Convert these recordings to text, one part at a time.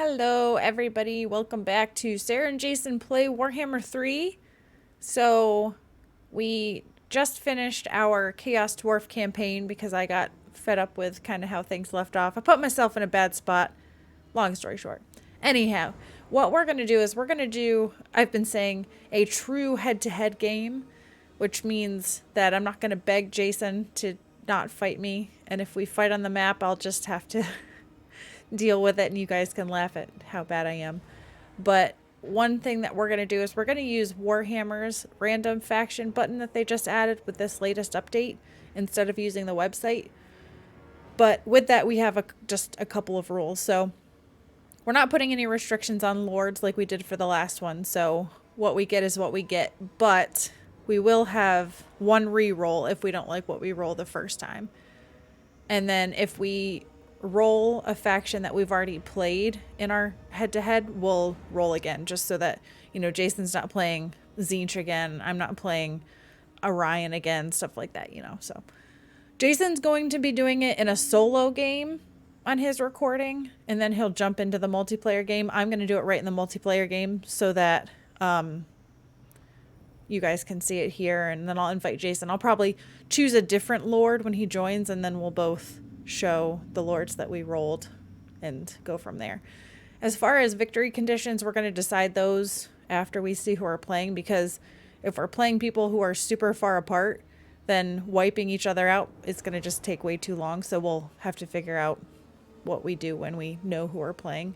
Hello, everybody. Welcome back to Sarah and Jason Play Warhammer 3. So, we just finished our Chaos Dwarf campaign because I got fed up with kind of how things left off. I put myself in a bad spot. Long story short. Anyhow, what we're going to do is I've been saying, a true head-to-head game, which means that I'm not going to beg Jason to not fight me. And if we fight on the map, I'll just have to deal with it and you guys can laugh at how bad I am. But one thing that we're going to do is we're going to use Warhammer's random faction button that they just added with this latest update instead of using the website. But with that, we have just a couple of rules. So we're not putting any restrictions on lords like we did for the last one. So what we get is what we get. But we will have one re-roll if we don't like what we roll the first time. And then if we roll a faction that we've already played in our head-to-head, we'll roll again, just so that, Jason's not playing Tzeentch again, I'm not playing Orion again, stuff like that, So Jason's going to be doing it in a solo game on his recording, and then he'll jump into the multiplayer game. I'm going to do it right in the multiplayer game so that you guys can see it here, and then I'll invite Jason. I'll probably choose a different lord when he joins, and then we'll both show the lords that we rolled and go from there. As far as victory conditions, we're going to decide those after we see who are playing, because if we're playing people who are super far apart, then wiping each other out is going to just take way too long. So we'll have to figure out what we do when we know who are playing.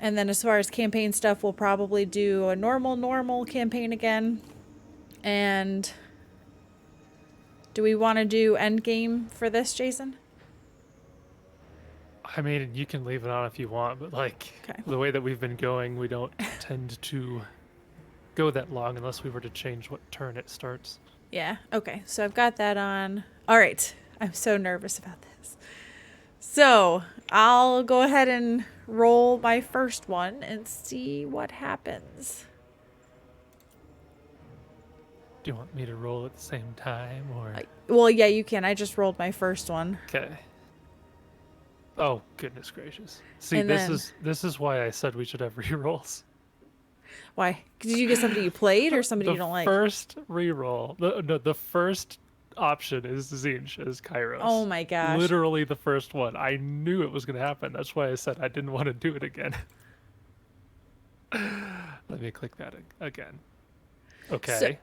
And then as far as campaign stuff, we'll probably do a normal campaign again. And do we want to do endgame for this, Jason? I mean, you can leave it on if you want, but the way that we've been going, we don't tend to go that long unless we were to change what turn it starts. Yeah, okay. So I've got that on. All right. I'm so nervous about this. So I'll go ahead and roll my first one and see what happens. Do you want me to roll at the same time, or? Well, yeah, you can. I just rolled my first one. Okay. Oh, goodness gracious. See, this is why I said we should have rerolls. Why? Did you get somebody you played or somebody you don't like? The first reroll, the first option is Tzeentch as Kairos. Oh my gosh. Literally the first one. I knew it was going to happen. That's why I said I didn't want to do it again. Let me click that again. Okay.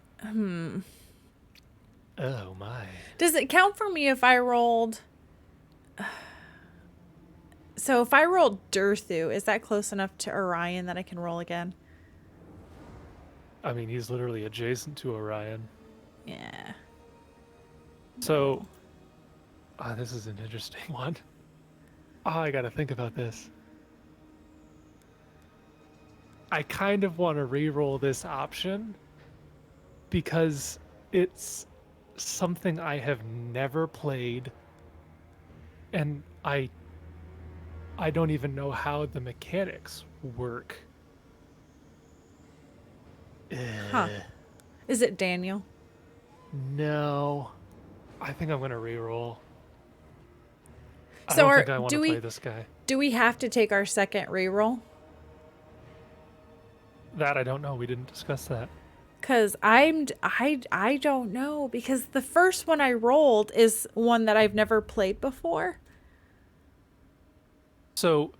Oh my. Does it count for me if I rolled... So if I rolled Durthu, is that close enough to Orion that I can roll again? I mean, he's literally adjacent to Orion. Yeah. So, this is an interesting one. I gotta think about this. I kind of want to re-roll this option because it's something I have never played, and I don't even know how the mechanics work. Huh. Is it Daniel? No. I think I'm going to reroll. So I don't think I want to play this guy. Do we have to take our second reroll? That I don't know. We didn't discuss that. Because I don't know. Because the first one I rolled is one that I've never played before. So,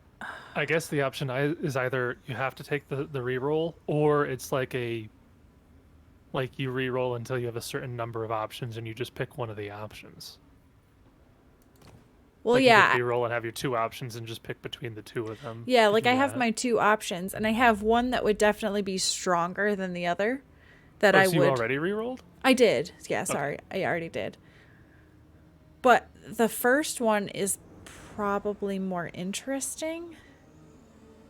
I guess the option is either you have to take the reroll, or it's like you reroll until you have a certain number of options and you just pick one of the options. Well, like yeah. You could reroll and have your two options and just pick between the two of them. Yeah, like I have my two options, and I have one that would definitely be stronger than the other. That I would. You already rerolled? I did. Yeah, sorry. Okay. I already did. But the first one is probably more interesting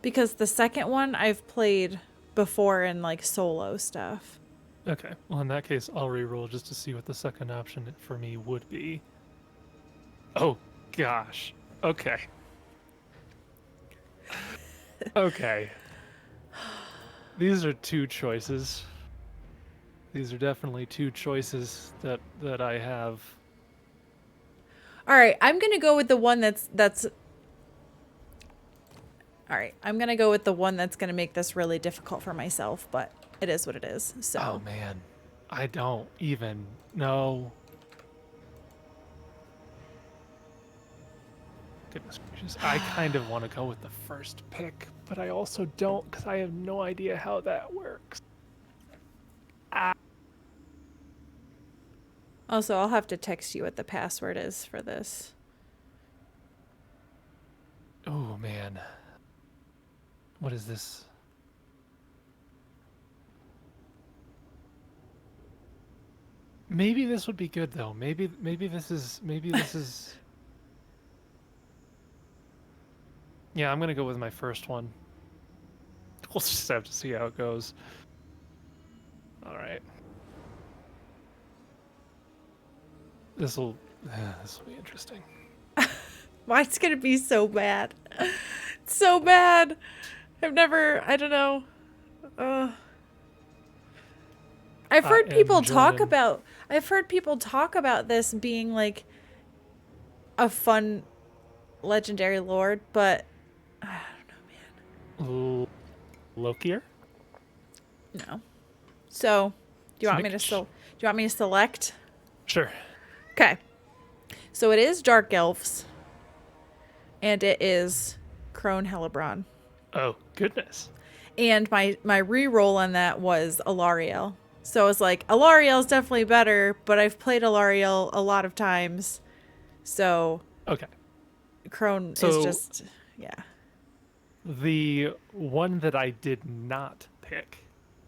because the second one I've played before in like solo stuff. Okay. Well, in that case, I'll reroll just to see what the second option for me would be. Oh, gosh. Okay. Okay. These are two choices. These are definitely two choices that I have. All right, I'm going to go with the one that's All right, I'm going to go with the one that's going to make this really difficult for myself, but it is what it is. Oh So, man, I don't even know. Goodness gracious. I kind of want to go with the first pick, but I also don't because I have no idea how that works. Ah. also, I'll have to text you what the password is for this. Oh man. What is this? Maybe this would be good though. Maybe this is Yeah, I'm gonna go with my first one. We'll just have to see how it goes. All right. This'll this will be interesting. Mine's going to be so bad. So bad. I don't know. I've heard people talk about this being like a fun legendary lord, but I don't know, Lokier? man. No. So, do you want me to select? Sure. Okay. So it is Dark Elves, and it is Crone Hellebron. Oh, goodness. And my reroll on that was Alariel. So I was like, Alariel's definitely better, but I've played Alariel a lot of times. So Okay. Crone So is just, yeah. the one that I did not pick,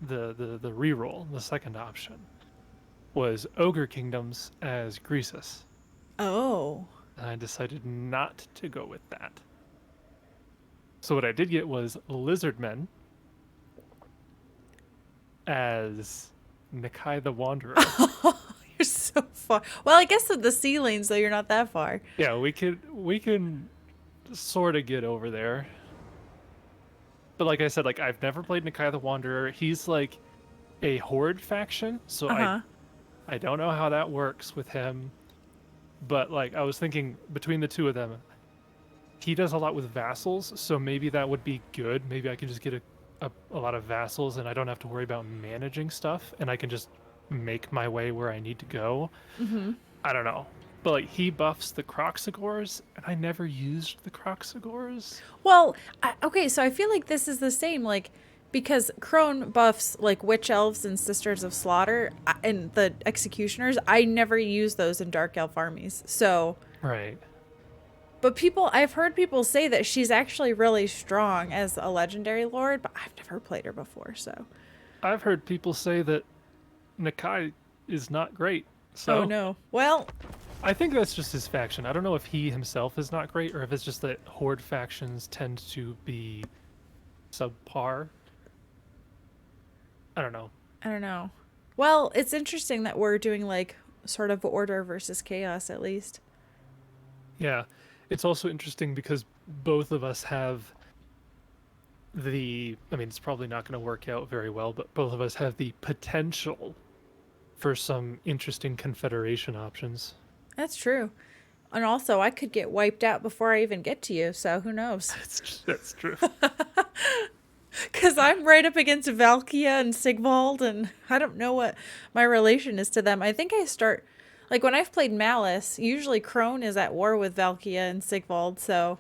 the reroll, the second option, was Ogre Kingdoms as Greasus. Oh. And I decided not to go with that. So what I did get was Lizardmen as Nikai the Wanderer. You're so far. Well, I guess with the ceilings, so you're not that far. Yeah, we can sort of get over there. But like I said, like I've never played Nikai the Wanderer. He's like a horde faction, so I don't know how that works with him. But like I was thinking between the two of them, he does a lot with vassals, so maybe that would be good. Maybe I can just get a lot of vassals and I don't have to worry about managing stuff and I can just make my way where I need to go. I don't know. But like he buffs the Croxagores and I never used the Croxagores. Well, okay, so I feel like this is the same, like, because Crone buffs, like, Witch Elves and Sisters of Slaughter and the Executioners. I never use those in Dark Elf armies, so... Right. But I've heard people say that she's actually really strong as a legendary lord, but I've never played her before, so... I've heard people say that Nikai is not great, so... Oh, no. Well... I think that's just his faction. I don't know if he himself is not great or if it's just that horde factions tend to be subpar. I don't know. Well, it's interesting that we're doing, like, sort of order versus chaos, at least. Yeah. It's also interesting because both of us have I mean, it's probably not going to work out very well, but both of us have the potential for some interesting confederation options. That's true. And also, I could get wiped out before I even get to you, so who knows? That's true. Because I'm right up against Valkia and Sigvald, and I don't know what my relation is to them. I think I start... Like, when I've played Malice, usually Crone is at war with Valkia and Sigvald, so...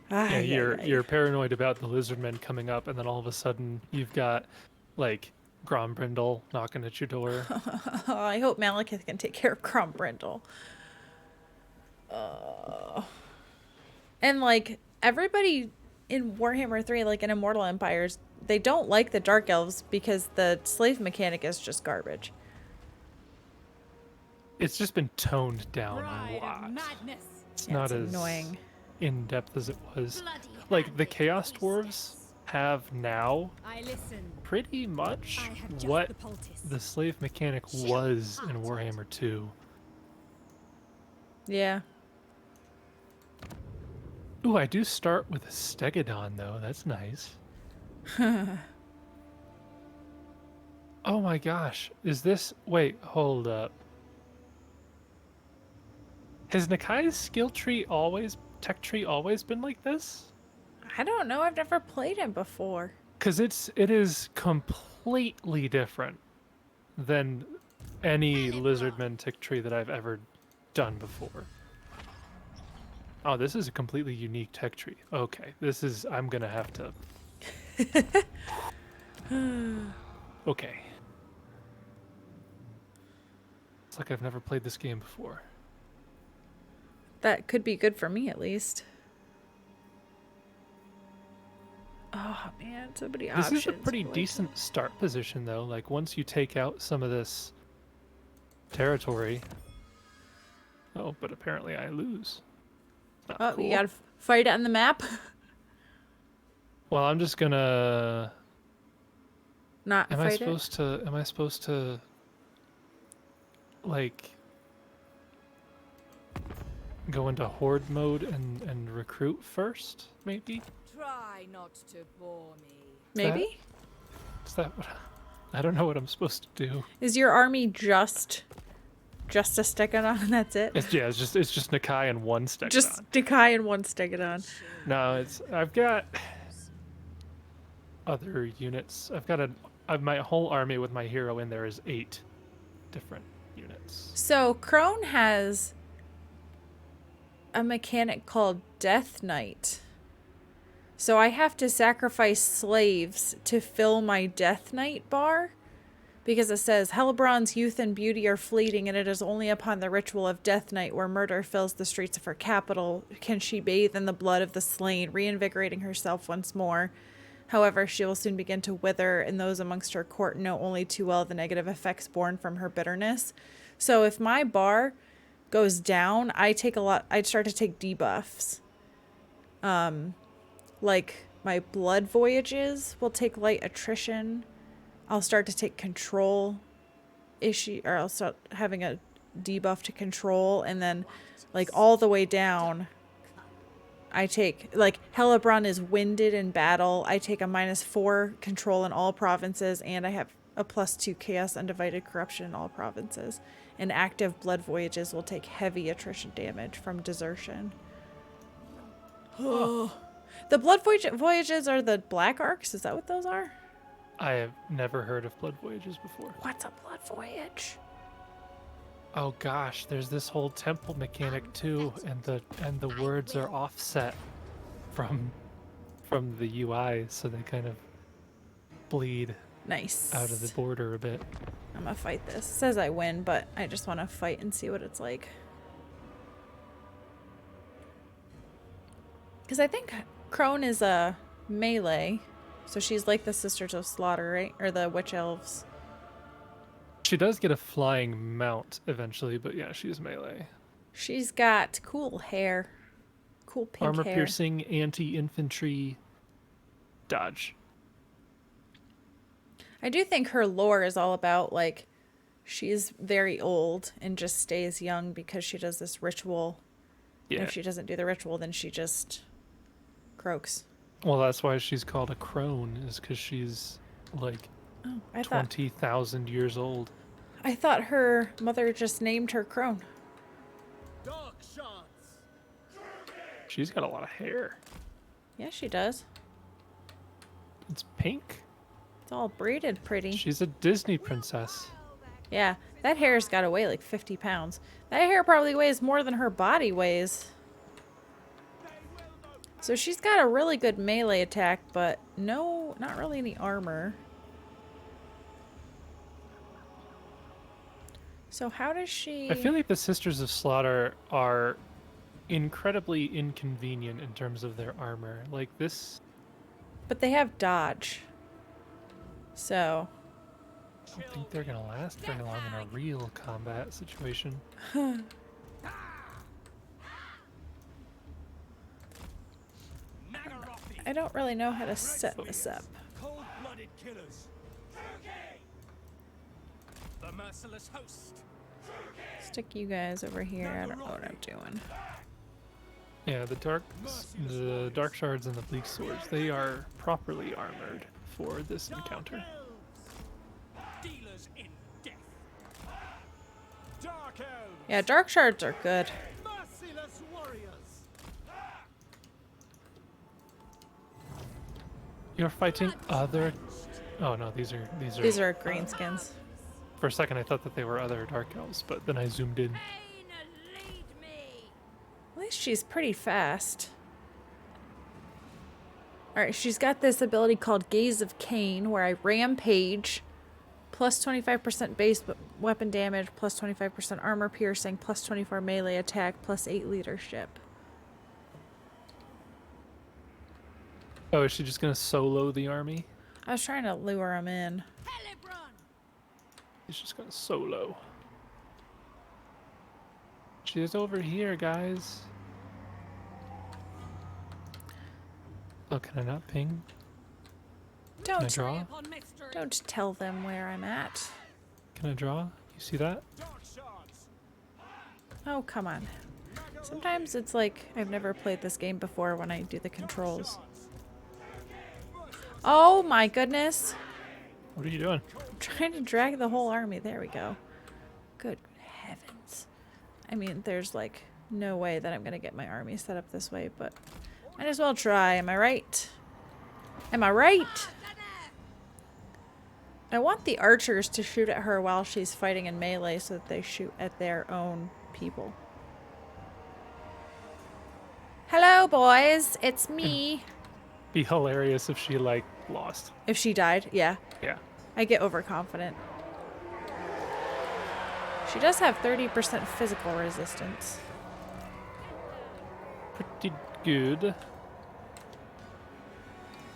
Yeah, you're paranoid about the Lizardmen coming up, and then all of a sudden you've got, like, Grombrindle knocking at your door. I hope Malekith can take care of Grombrindle. And, like, everybody in Warhammer 3, like in Immortal Empires, they don't like the Dark Elves because the slave mechanic is just garbage. It's just been toned down a lot. It's not as annoying. In depth as it was. Like the Chaos Dwarves have now pretty much what the slave mechanic was in Warhammer 2. Yeah. Ooh, I do start with a Stegodon though. That's nice. Oh my gosh. Is this... Wait, hold up. Has Nikai's skill tree tech tree always been like this? I don't know. I've never played him before. Because it is completely different than any lizardman tick tree that I've ever done before. Oh, this is a completely unique tech tree. Okay, this is... I'm gonna have to... Okay. It's like I've never played this game before. That could be good for me, at least. Oh, man. So many This options. is a pretty decent start position, though. Like, once you take out some of this territory... Oh, but apparently I lose. Not Oh, cool. you gotta fight it on the map? Well, I'm just gonna... Not Am fight I supposed to... Like... Go into horde mode and recruit first, maybe? Try not to bore me. Maybe? Is that what... I don't know what I'm supposed to do. Is your army just a Stegodon and that's it? It's just Nakai and one Stegodon. Just Dekai and one Stegodon. No, I've got other units. My whole army with my hero in there is 8 different units. So Crone has a mechanic called Death Knight. So I have to sacrifice slaves to fill my Death Knight bar. Because it says, Hellebron's youth and beauty are fleeting, and it is only upon the ritual of Death Night, where murder fills the streets of her capital, can she bathe in the blood of the slain, reinvigorating herself once more. However, she will soon begin to wither, and those amongst her court know only too well the negative effects born from her bitterness. So if my bar goes down, I start to take debuffs. Like my blood voyages will take light attrition. I'll start to take control issue, or I'll start having a debuff to control, and then like all the way down I take, like, Hellebron is winded in battle. I take a -4 control in all provinces, and I have a +2 chaos undivided corruption in all provinces. And active blood voyages will take heavy attrition damage from desertion. The blood voyages are the black arcs? Is that what those are? I have never heard of blood voyages before. What's a blood voyage? Oh gosh, there's this whole temple mechanic too, and the words are offset from the UI, so they kind of bleed Nice. out of the border a bit. I'm gonna fight this. It says I win, but I just want to fight and see what it's like. Because I think Crone is a melee, so she's like the Sisters of Slaughter, right? Or the Witch Elves. She does get a flying mount eventually, but yeah, she's melee. She's got cool hair. Cool pink Armor hair. piercing, anti-infantry, dodge. I do think her lore is all about, like, she's very old and just stays young because she does this ritual. Yeah. And if she doesn't do the ritual, then she just croaks. Well, that's why she's called a crone, is because she's like 20,000 years old. I thought her mother just named her Crone. Dark shots. She's got a lot of hair. Yeah, she does. It's pink. It's all braided pretty. She's a Disney princess. Yeah, that hair's got to weigh like 50 pounds. That hair probably weighs more than her body weighs. So she's got a really good melee attack, but no, not really any armor. So how does she... I feel like the Sisters of Slaughter are incredibly inconvenient in terms of their armor. Like this... But they have dodge. So... I don't think they're going to last very long in a real combat situation. I don't really know how to set this up. Cold-blooded killers. The merciless host. Stick you guys over here. I don't know what I'm doing. Yeah, the dark shards and the bleak swords, they are properly armored for this encounter. Dealers in death. Dark elves. Yeah, dark shards are good. Merciless warriors. You're fighting other. Oh no, these are These are greenskins. For a second, I thought that they were other dark elves, but then I zoomed in. Lead me. At least she's pretty fast. Alright, she's got this ability called Gaze of Cain, where I rampage, plus 25% base weapon damage, plus 25% armor piercing, plus 24 melee attack, plus 8 leadership. Oh, is she just gonna solo the army? I was trying to lure him in. Helebron. She's just gonna solo. She's over here, guys. Oh, can I not ping? Can I Don't draw? Upon mystery. don't tell them where I'm at. Can I draw? You see that? Dark shards. Oh, come on. Sometimes it's like I've never played this game before when I do the controls. Oh my goodness. What are you doing? I'm trying to drag the whole army. There we go. Good heavens. I mean, there's like no way that I'm going to get my army set up this way, but might as well try. Am I right? Am I right? I want the archers to shoot at her while she's fighting in melee so that they shoot at their own people. Hello, boys. It's me. Be hilarious if she like lost. If she died, yeah. Yeah. I get overconfident. She does have 30% physical resistance. Pretty good.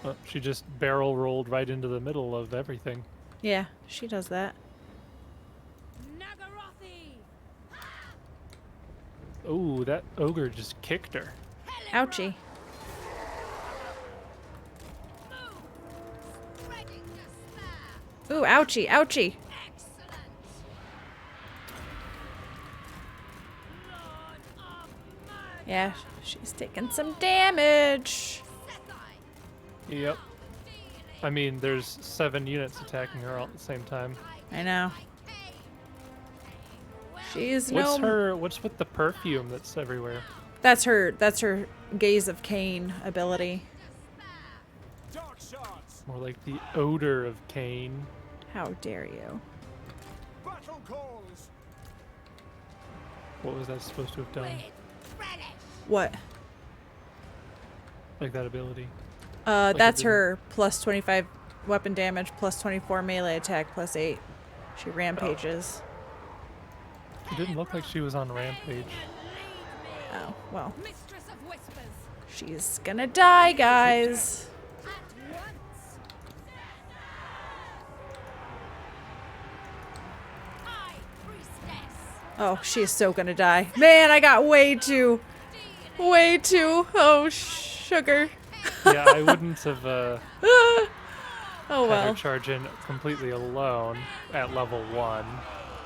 Oh, she just barrel rolled right into the middle of everything. Yeah, she does that. Nagarothi. Oh, that ogre just kicked her. Ouchie. Spreading despair. Ooh, ouchie, ouchie. Excellent. Lord of Murder. Yeah, she's taking some damage. Sethai. Yep. I mean, there's 7 units attacking her all at the same time. I know. She's What's no. what's with the perfume that's everywhere? That's her Gaze of Cain ability. Dark shards. More like the odor of Cain. How dare you? Battle calls. What was that supposed to have done? With relish. What? Like that ability. That's it didn't- her plus 25 weapon damage, plus 24 melee attack, plus 8. She rampages. It didn't look like she was on rampage. Oh, well. Mistress of whispers. She's gonna die, guys. At once. High priestess. Oh, she's so gonna die. Man, I got way too. Oh, sugar. Yeah, I wouldn't have Oh, had her well. charge in completely alone at level 1.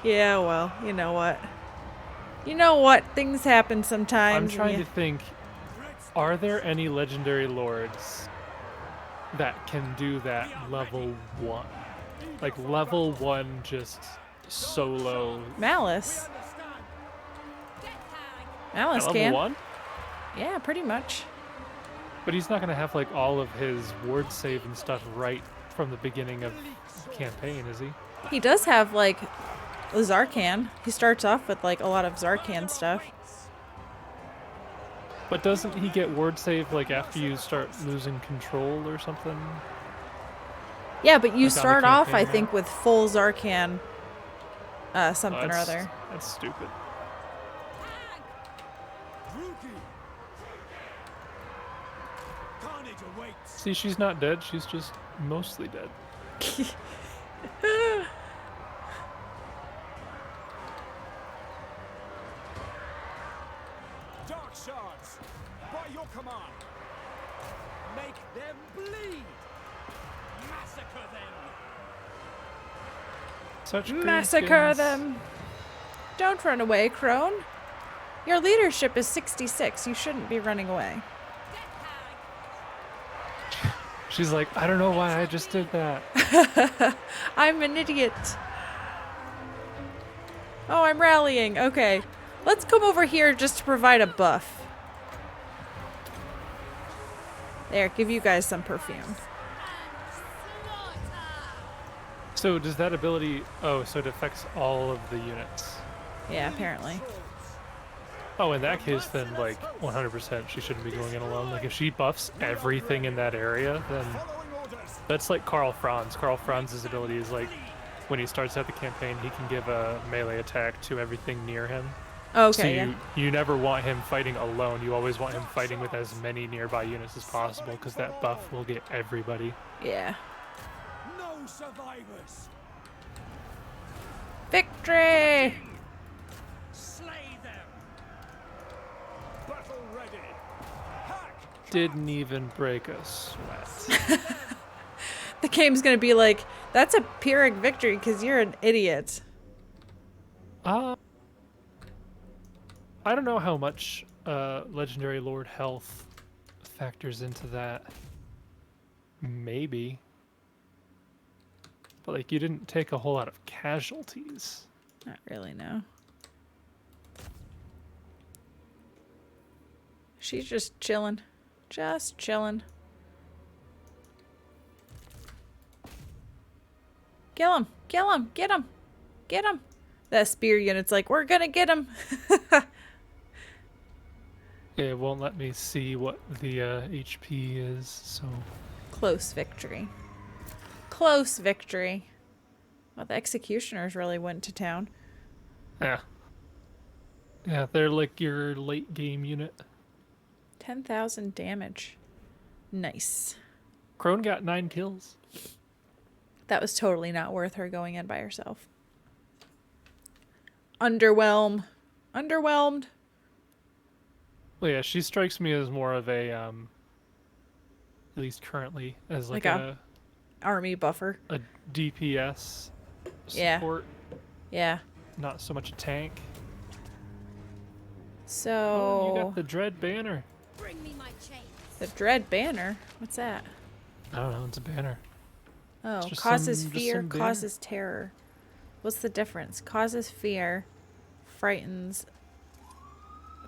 Yeah, well, you know what? You know what? Things happen sometimes. I'm and trying you- to think, are there any legendary lords that can do that level 1? Like level 1 just solo Malice. Death hag. Malice at level can. 1? Yeah, pretty much. But he's not going to have like all of his ward save and stuff right from the beginning of the campaign, is he? He does have, like, Zarkan. He starts off with, like, a lot of Zarkan stuff. But doesn't he get ward save like after you start losing control or something? Yeah, but you Like on the start off, I campaign think, with full Zarkan something or that's- other. That's stupid. Druki. Carnage awaits. See, she's not dead. She's just mostly dead. Dark shards. By your command. Make them bleed. Massacre them. Such Massacre greenskins. them. Don't run away, Crone. Your leadership is 66. You shouldn't be running away. She's like, I don't know why I just did that. I'm an idiot. Oh, I'm rallying. Okay. Let's come over here just to provide a buff. There, give you guys some perfume. So does that ability? Oh, so it affects all of the units. Yeah, apparently. Oh, in that case, then like 100%, she shouldn't be going in alone. Like if she buffs everything in that area, then Following orders. that's like Karl Franz. Karl Franz's ability is like when he starts out the campaign, he can give a melee attack to everything near him. So Okay, yeah. you never want him fighting alone. You always want him fighting with as many nearby units as possible because that buff will get everybody. Yeah. No survivors. Victory! Slay them. Battle ready. Hack. Didn't even break a sweat. The game's gonna be like, that's a Pyrrhic victory because you're an idiot. I don't know how much Legendary Lord health factors into that. Maybe. But like you didn't take a whole lot of casualties. Not really, no. She's just chilling. Just chilling. Kill him! Kill him! Get him! Get him! That spear unit's like, we're gonna get him! It won't let me see what the HP is, so... Close victory. Close victory. Well, the executioners really went to town. Yeah. Yeah, they're like your late game unit. 10,000 damage. Nice. Crone got 9 kills. That was totally not worth her going in by herself. Underwhelmed. Underwhelmed. Well, yeah, she strikes me as more of a, at least currently, as like a army buffer. a DPS Yeah. support, Yeah. not so much a tank. So... Oh, you got the Dread Banner. Bring me my chains. The Dread Banner? What's that? I don't know, it's a banner. Oh, just causes some- just fear, some banner. causes terror. What's the difference? Causes fear, frightens,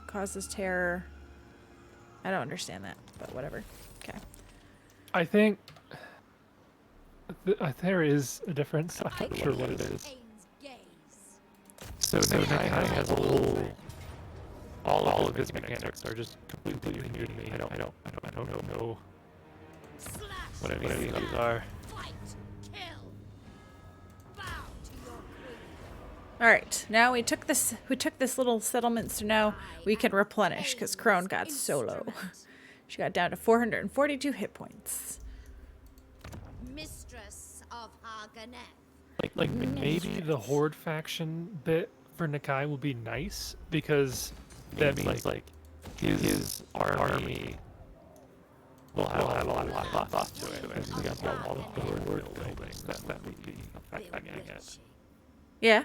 causes terror. I don't understand that, but whatever. Okay. I think there is a difference. I'm not sure what it is. Pain's gaze. So Nakai has a whole... All of his mechanics are just completely new to me. I don't know Slash. what any of these are. Fight. Kill. Bow to your queen. All right. Now we took this little settlement, so now we can replenish because Crone got so low. She got down to 442 hit points. Mistress of Haganeth. Like maybe the Horde faction bit for Nakai will be nice because that means like his army will have a lot of thought to it. Because he's got all of the Horde buildings that would be affecting it. Yeah.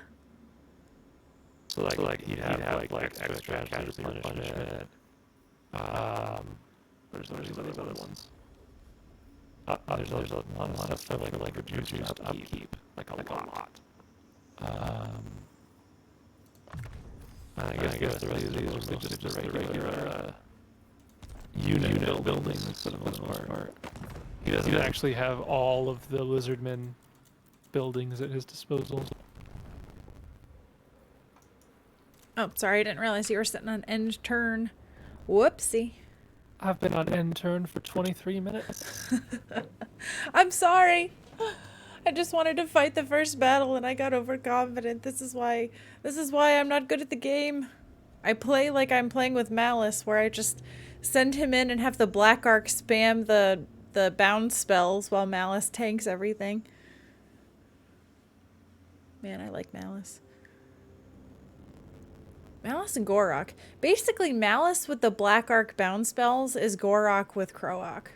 So like he'd have like extra casualty punishment. There's these other ones. There's a lot of stuff like reduced upkeep, like a lot. I guess the rest of these are mostly just the regular unit buildings for the most part. He doesn't actually have all of the Lizardmen buildings at his disposal. Oh, sorry. I didn't realize you were sitting on end turn. Whoopsie. I've been on end turn for 23 minutes. I'm sorry. I just wanted to fight the first battle and I got overconfident. This is why I'm not good at the game. I play like I'm playing with Malice, where I just send him in and have the Black Arc spam the bound spells while Malice tanks everything. Man, I like Malice. Malice and Gorok. Basically, Malice with the Black Arc bound spells is Gorok with Croak.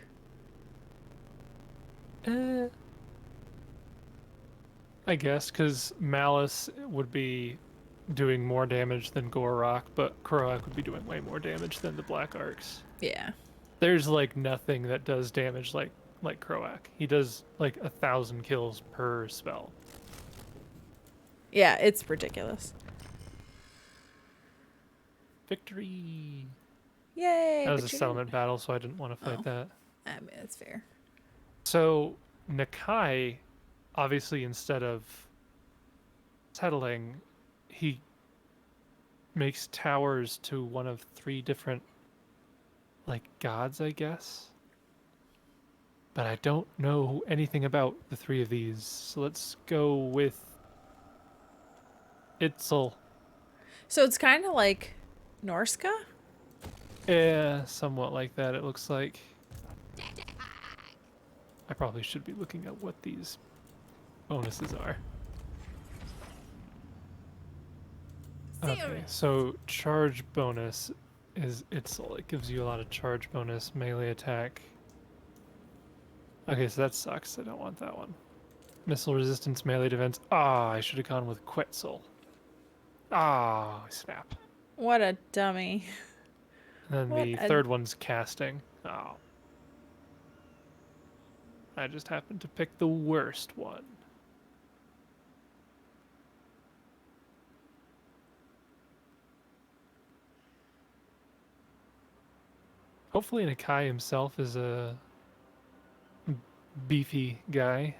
I guess, because Malice would be doing more damage than Gorok, but Croak would be doing way more damage than the Black Arcs. Yeah. There's like nothing that does damage like Croak. He does like 1,000 kills per spell. Yeah, it's ridiculous. Victory! Yay! That was but a you settlement battle, so I didn't want to fight that. didn't- I mean, that's fair. So Nakai obviously instead of settling, he makes towers to one of 3 different, like, gods, I guess. But I don't know anything about the 3 of these, so let's go with Itzel. So it's kind of like Norska? Yeah, somewhat like that, it looks like. I probably should be looking at what these bonuses are. Okay, so charge bonus is Itzel. It gives you a lot of charge bonus, melee attack. Okay, so that sucks. I don't want that one. Missile resistance, melee defense. Ah, I should have gone with Quetzal. Ah, snap. What a dummy. And then What the a... third one's casting. Oh. I just happened to pick the worst one. Hopefully Nakai himself is a beefy guy.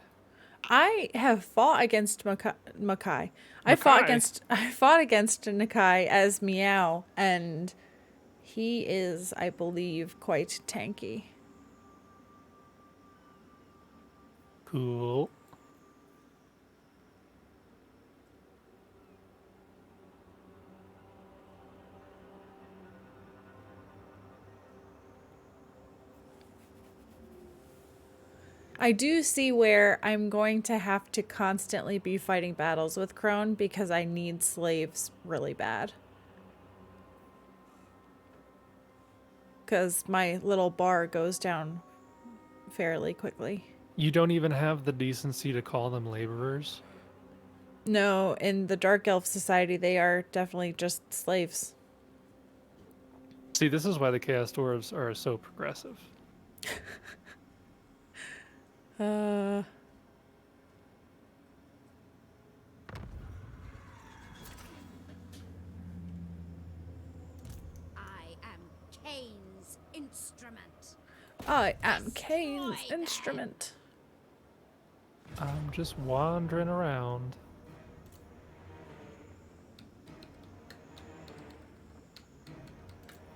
I have fought against Makai. I fought against Nakai as Meow, and he is, I believe, quite tanky. Cool. I do see where I'm going to have to constantly be fighting battles with Crone because I need slaves really bad. Because my little bar goes down fairly quickly. You don't even have the decency to call them laborers? No, in the Dark Elf Society, they are definitely just slaves. See, this is why the Chaos Dwarves are so progressive. I am Cain's instrument. I am Cain's instrument. I'm just wandering around.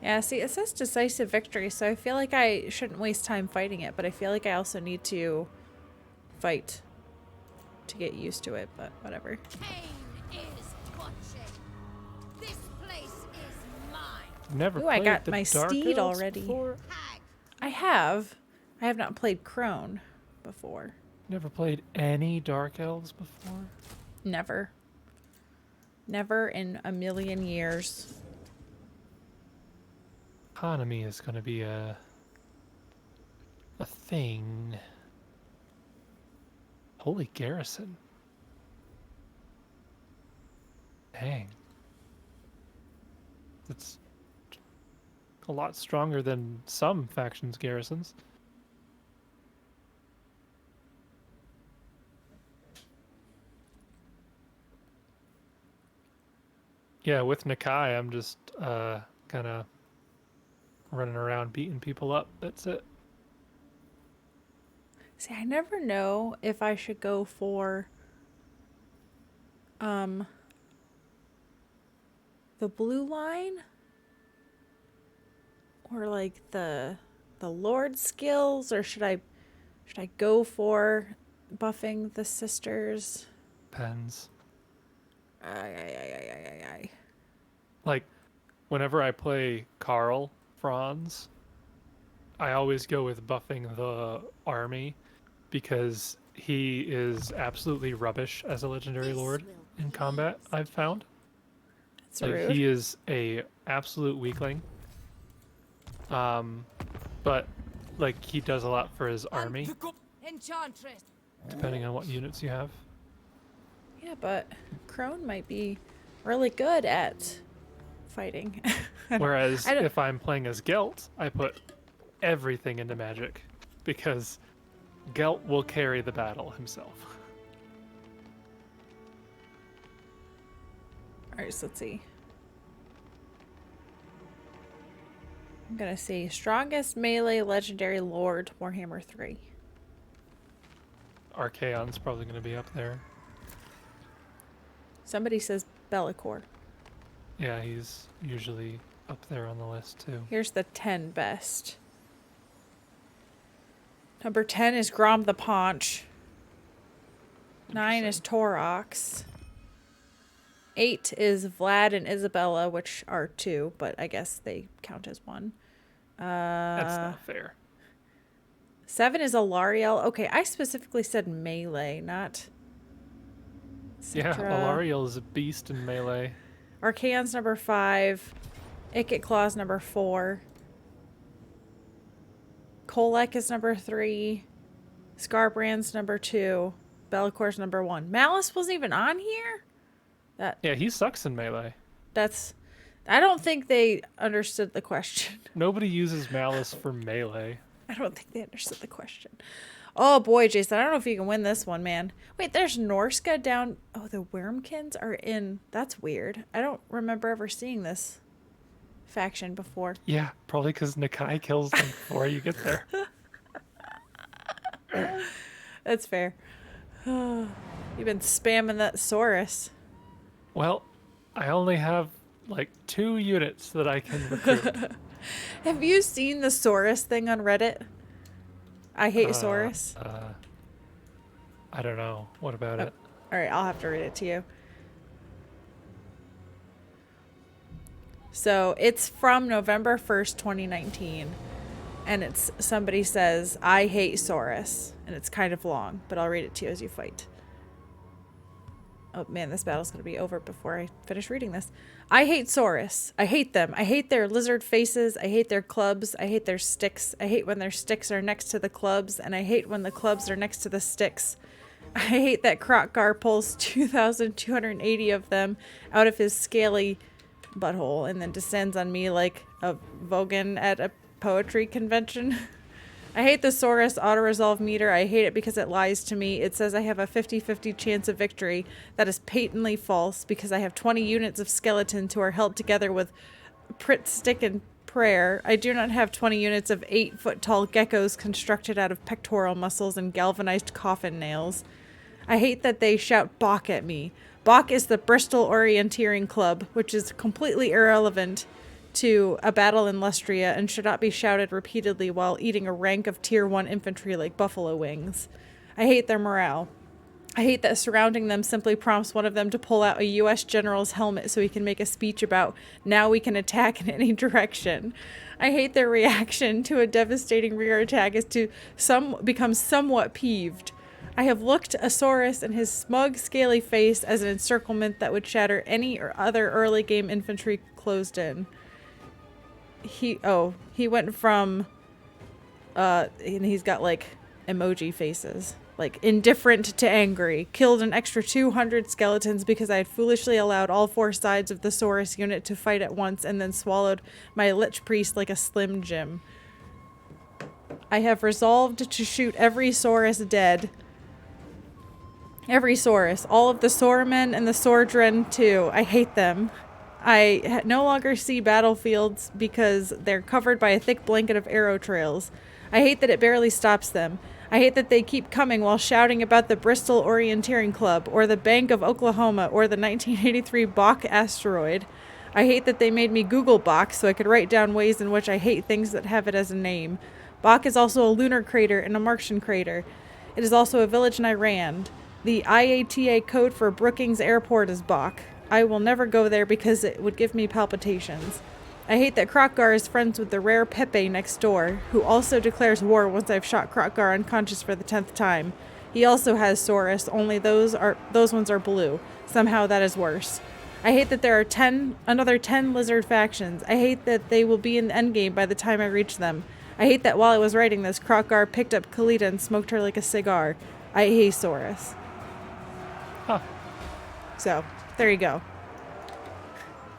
Yeah, see, it says decisive victory, so I feel like I shouldn't waste time fighting it, but I feel like I also need to fight to get used to it, but whatever. Cain is watching. This place is mine. Never Ooh, played I got the my Dark steed Elves already. before. Hag. I have. I have not played Crone before. Never played any Dark Elves before. Never. Never in a million years. Economy is going to be a thing. Holy garrison. Dang. It's a lot stronger than some factions' garrisons. Yeah, with Nakai, I'm just kind of running around beating people up. That's it. See, I never know if I should go for the blue line or like the Lord skills, or should I go for buffing the sisters? Depends. Ay. Like, whenever I play Carl Franz, I always go with buffing the army because he is absolutely rubbish as a legendary lord in combat, I've found. That's Like, rude. he is a absolute weakling. But like he does a lot for his army, Enchantress. depending on what units you have. Yeah, but Crone might be really good at fighting. Whereas I don't- if I'm playing as Gelt, I put everything into magic because Gelt will carry the battle himself. Alright, so let's see. I'm gonna say strongest melee legendary lord Warhammer 3. Archaon's probably going to be up there. Somebody says Bellicor. Yeah, he's usually up there on the list too. Here's the 10 best. Number 10 is Grom the Paunch. 9 is Torox. 8 is Vlad and Isabella, which are 2, but I guess they count as 1. That's not fair. 7 is Alariel. Okay, I specifically said melee, not Yeah, Citra. Alariel is a beast in melee. Archaon's number 5. Ikit Claw's number 4. Kolek is number 3. Scarbrand's number 2. Bellicor's number 1. Malice wasn't even on here? Yeah, he sucks in melee. That's... I don't think they understood the question. Nobody uses Malice for melee. I don't think they understood the question. Oh boy, Jason, I don't know if you can win this one, man. Wait, there's Norska down... Oh, the Wormkins are in... That's weird. I don't remember ever seeing this faction before. Yeah, probably because Nakai kills them before you get there. That's fair. You've been spamming that Saurus. Well, I only have like 2 units that I can recruit. Have you seen the Saurus thing on Reddit? I hate Saurus. I don't know. What about it? Alright, I'll have to read it to you. So it's from November 1st, 2019. And it's somebody says, I hate Saurus. And it's kind of long, but I'll read it to you as you fight. Oh man, this battle's going to be over before I finish reading this. I hate Saurus. I hate them. I hate their lizard faces. I hate their clubs. I hate their sticks. I hate when their sticks are next to the clubs. And I hate when the clubs are next to the sticks. I hate that Krotgar pulls 2,280 of them out of his scaly butthole and then descends on me like a Vogan at a poetry convention. I hate the Saurus auto-resolve meter. I hate it because it lies to me. It says I have a 50-50 chance of victory. That is patently false because I have 20 units of skeletons who are held together with Prit Stick and Prayer. I do not have 20 units of 8-foot-tall geckos constructed out of pectoral muscles and galvanized coffin nails. I hate that they shout Bach at me. Bach is the Bristol Orienteering Club, which is completely irrelevant to a battle in Lustria and should not be shouted repeatedly while eating a rank of tier 1 infantry like buffalo wings. I hate their morale. I hate that surrounding them simply prompts one of them to pull out a U.S. general's helmet so he can make a speech about, now we can attack in any direction. I hate their reaction to a devastating rear attack is to become somewhat peeved. I have looked Asaurus and his smug, scaly face as an encirclement that would shatter any or other early game infantry closed in. He went from and he's got like emoji faces, like indifferent to angry. Killed an extra 200 skeletons because I had foolishly allowed all 4 sides of the Saurus unit to fight at once and then swallowed my Lich Priest like a Slim Jim. I have resolved to shoot every Saurus dead. Every Saurus. All of the Saurmen and the Sordren too. I hate them. I no longer see battlefields because they're covered by a thick blanket of arrow trails. I hate that it barely stops them. I hate that they keep coming while shouting about the Bristol Orienteering Club, or the Bank of Oklahoma, or the 1983 Bach asteroid. I hate that they made me Google Bach so I could write down ways in which I hate things that have it as a name. Bach is also a lunar crater and a Martian crater. It is also a village in Iran. The IATA code for Brookings Airport is Bach. I will never go there because it would give me palpitations. I hate that Krotgar is friends with the rare Pepe next door, who also declares war once I've shot Krotgar unconscious for the 10th time. He also has Saurus, only those ones are blue. Somehow that is worse. I hate that there are another 10 lizard factions. I hate that they will be in the endgame by the time I reach them. I hate that while I was writing this, Krotgar picked up Kalita and smoked her like a cigar. I hate Saurus. Huh. So, there you go.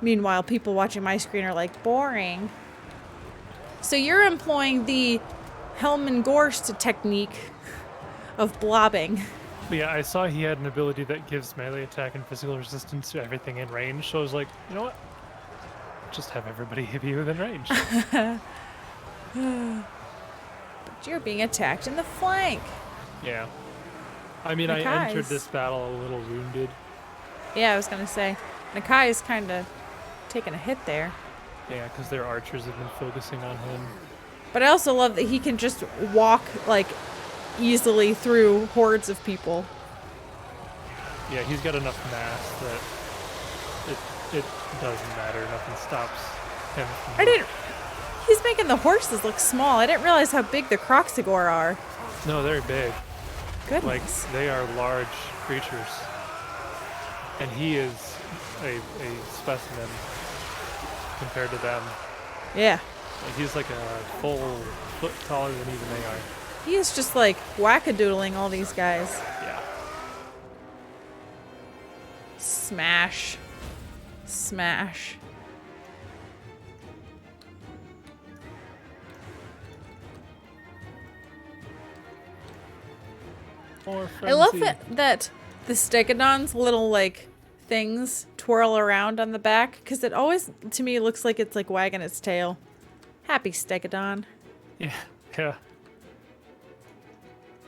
Meanwhile, people watching my screen are like, boring. So you're employing the Helmengorst technique of blobbing. But yeah, I saw he had an ability that gives melee attack and physical resistance to everything in range, so I was like, you know what? Just have everybody hit you within range. But you're being attacked in the flank. Yeah. I mean, I entered Nakai's- this battle a little wounded. Yeah, I was gonna say. Nakai is kind of taking a hit there. Yeah, because their archers have been focusing on him. But I also love that he can just walk, like, easily through hordes of people. Yeah, he's got enough mass that it doesn't matter. Nothing stops him from... I didn't... He's making the horses look small. I didn't realize how big the Croxigor are. No, they're big. Like, Goodness. they are large creatures. And he is a specimen compared to them. Yeah. Like, he's like a full foot taller than even they are. He is just, like, wackadoodling all these guys. Yeah. Smash. Smash. More I love frenzy. that the Stegodon's little, like, things twirl around on the back, because it always, to me, looks like it's, like, wagging its tail. Happy Stegodon. Yeah, yeah.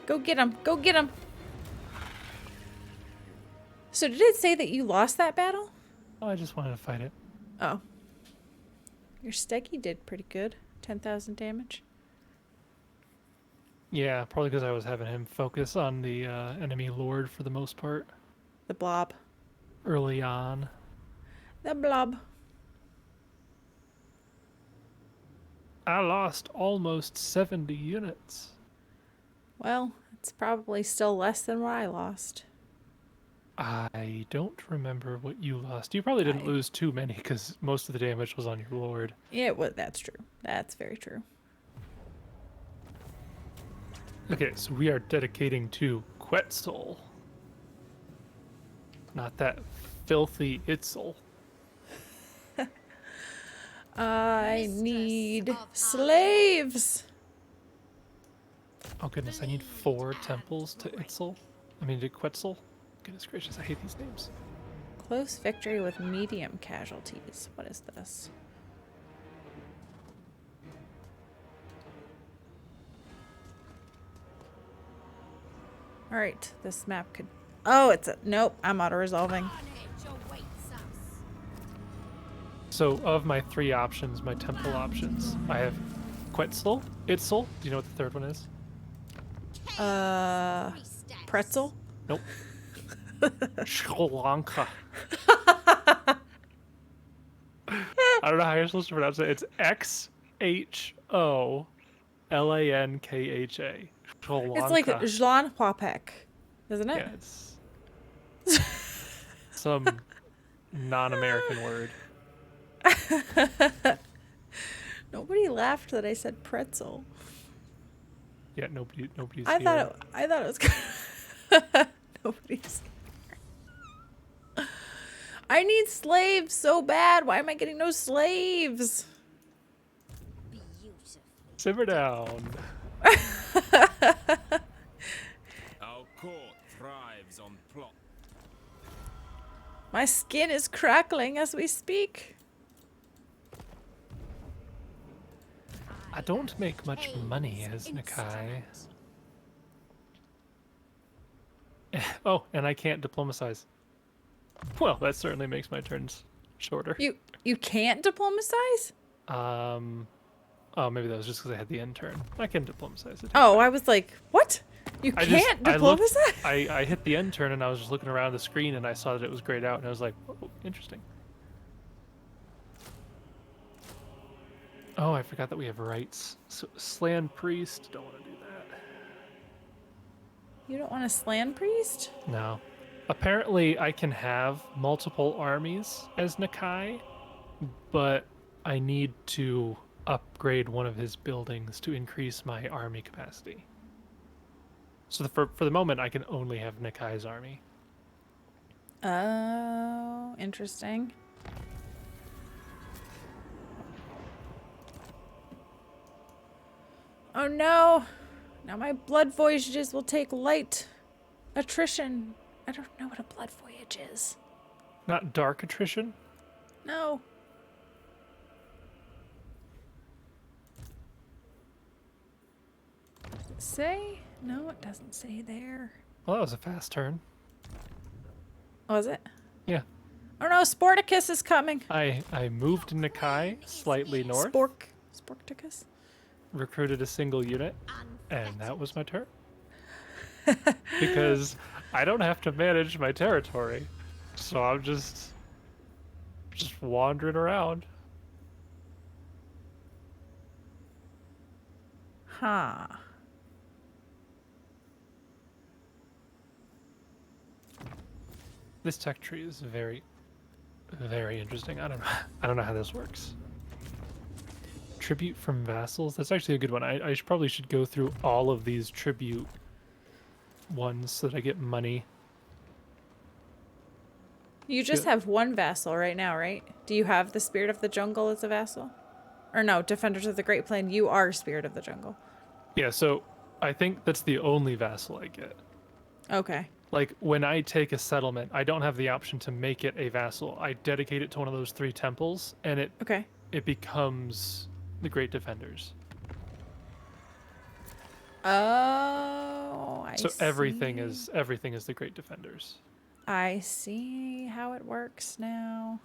Go get him. Go get him. So did it say that you lost that battle? Oh, I just wanted to fight it. Oh. Your Steggy did pretty good. 10,000 damage. Yeah, probably because I was having him focus on the enemy lord for the most part The blob. early on. The blob. I lost almost 70 units. Well, it's probably still less than what I lost. I don't remember what you lost. You probably didn't lose too many because most of the damage was on your lord. Yeah, well, that's true. That's very true. Okay, so we are dedicating to Quetzal. Not that filthy Itzel. I Mistress need of our slaves. Oh goodness, I need 4 temples to Itzel. I mean to Quetzal. Goodness gracious, I hate these names. Close victory with medium casualties. What is this? All right, this map could... Oh, it's a... Nope, I'm auto-resolving. Carnage awaits us. So of my 3 options, my temple options, I have Quetzal, Itzel. Do you know what the third one is? Priestess. Pretzel? Nope. Sri Lanka. I don't know how you're supposed to pronounce it. It's XHOLANKHA. Sri Lanka. It's like Zlan Huapek, isn't it? Yeah, it's some non-American word. Nobody laughed that I said pretzel. Yeah, nobody's I here. thought it was good. Nobody's here. I need slaves so bad. Why am I getting no slaves? Beautiful. Simmer down. Our court thrives on plot. My skin is crackling as we speak. I don't make much Haze money as Nakai. instrument. Oh, and I can't diplomatize. Well, that certainly makes my turns shorter. You can't diplomatize? Oh, maybe that was just because I had the intern. I can diplomatize it. Oh, I was like, what? You I can't I looked- diplomatize? I hit the end turn and I was just looking around the screen and I saw that it was grayed out and I was like, oh, interesting. Oh, I forgot that we have rights. So, Slan Priest, don't want to do that. You don't want a slan priest? No. Apparently, I can have multiple armies as Nakai, but I need to upgrade one of his buildings to increase my army capacity. So for the moment, I can only have Nakai's army. Oh, interesting. Oh no! Now my blood voyages will take light attrition. I don't know what a blood voyage is. Not dark attrition? No. Does it say? No, it doesn't say there. Well, that was a fast turn. Was it? Yeah. Oh no, Sporticus is coming. I moved Nakai slightly north, Sporticus? recruited a single unit, and that Unfettered. was my turn. Because I don't have to manage my territory. So I'm just wandering around. Huh. This tech tree is very, very interesting. I don't know how this works. Tribute from vassals. That's actually a good one. I probably should go through all of these tribute ones so that I get money. You just Yeah. have one vassal right now, right? Do you have the Spirit of the Jungle as a vassal? Or no, Defenders of the Great Plain, you are Spirit of the Jungle. Yeah, so I think that's the only vassal I get. Okay. Like, when I take a settlement, I don't have the option to make it a vassal. I dedicate it to one of those 3 temples, and Okay. it becomes the Great Defenders. Oh, I So see. everything is the Great Defenders. I see how it works now.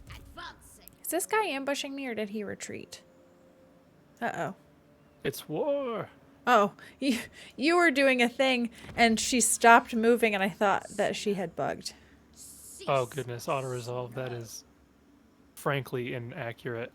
Advancing. Is this guy ambushing me or did he retreat? Uh-oh. It's war. Oh, you were doing a thing and she stopped moving and I thought that she had bugged. Cease. Oh goodness, auto resolve. That is frankly inaccurate.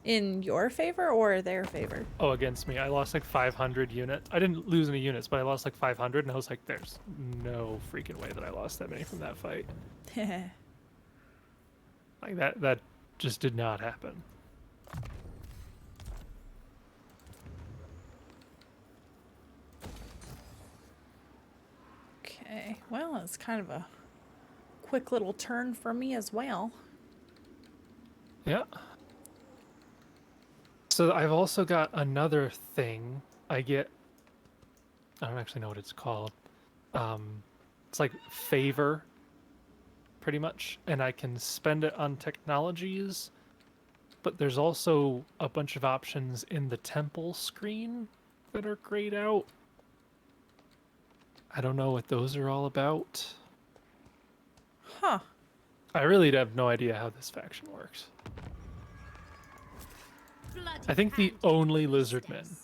In your favor or their favor? Oh, against me. I lost like 500 units. I didn't lose any units, but I lost like 500, and I was like, there's no freaking way that I lost that many from that fight. Like that just did not happen. Okay, well, it's kind of a quick little turn for me as well. Yeah. So I've also got another thing. I don't actually know what it's called. It's like favor, pretty much, and I can spend it on technologies, but there's also a bunch of options in the temple screen that are grayed out. I don't know what those are all about. Huh. I really have no idea how this faction works. Bloody I think the hand only of lizardmen business.